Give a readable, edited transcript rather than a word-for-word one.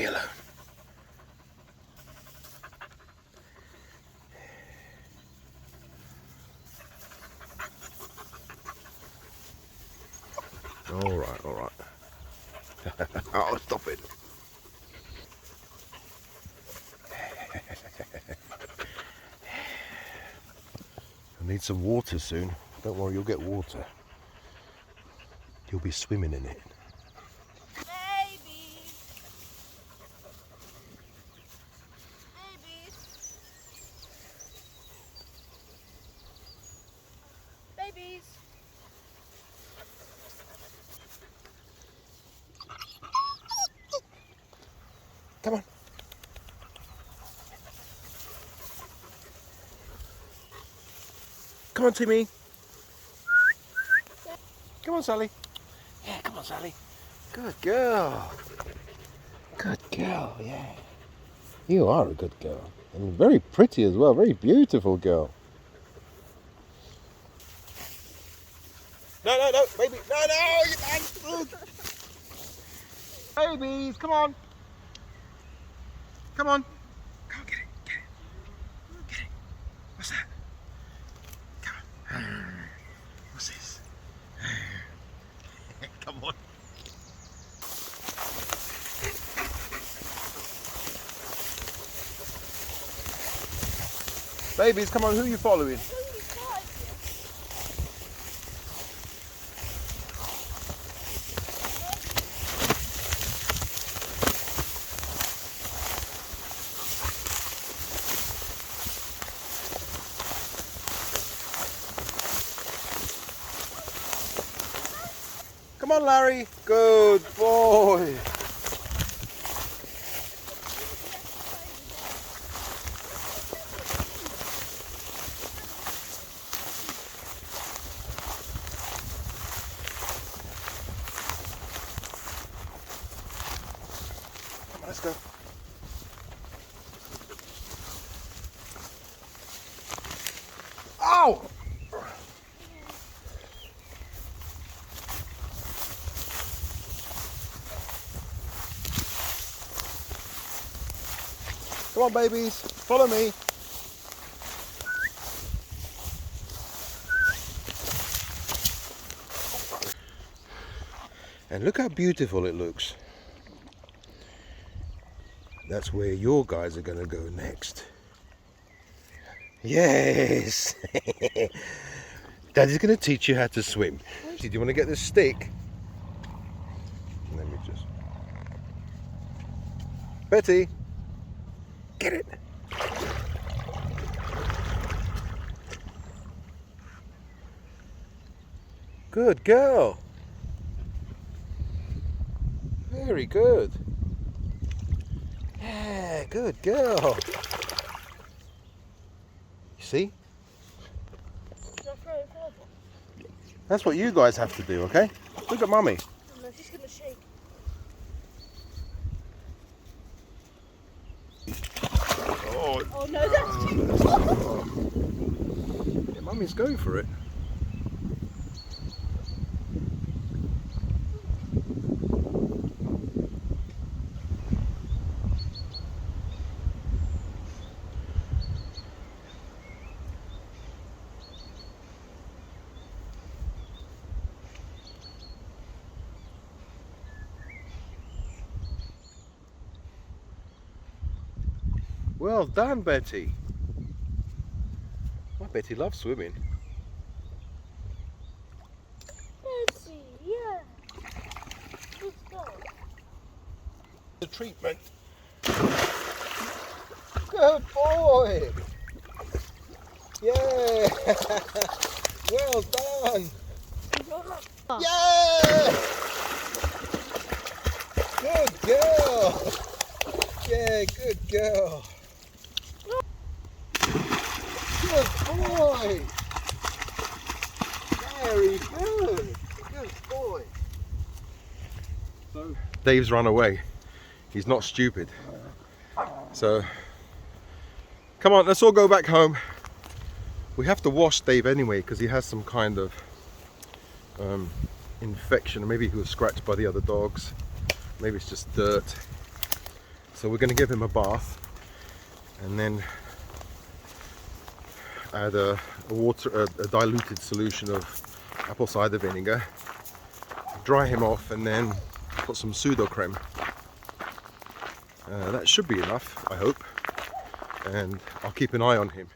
me alone. All right, all right. Oh, stop it. I need some water soon. Don't worry, you'll get water. You'll be swimming in it. Babies. Babies. Babies. Come on. Come on, Timmy. Come on, Sally. Yeah, come on, Sally. Good girl. Good girl, yeah. You are a good girl. And very pretty as well. Very beautiful girl. No, no, no, baby. No, no, you can't. Babies, come on. Come on. Come on, get it, get it. Get it. What's that? Come on. What's this? Come on. Babies, come on, who are you following? Come on, Larry. Good boy. Come on, let's go. Ow! Come on, babies, follow me. And look how beautiful it looks. That's where your guys are gonna go next. Yes! Daddy's gonna teach you how to swim. Do you want to get this stick? Let me just... Betty! Get it! Good girl! Very good. Yeah, good girl. You see? That's what you guys have to do, okay? Look at Mummy. No, she's gonna shake. Oh no, that's too far. Yeah, Mummy's going for it. Well done, Betty. My Betty loves swimming. Betsy, yeah. Let's go. The treatment. Good boy. Yeah. Well done. Yeah. Good girl. Yeah, good girl. Good boy. Very good. Good boy. So Dave's run away. He's not stupid. So come on, let's all go back home. We have to wash Dave anyway because he has some kind of infection. Maybe he was scratched by the other dogs. Maybe it's just dirt. So we're going to give him a bath and then add a diluted solution of apple cider vinegar, dry him off, and then put some pseudo creme. That should be enough, I hope, and I'll keep an eye on him.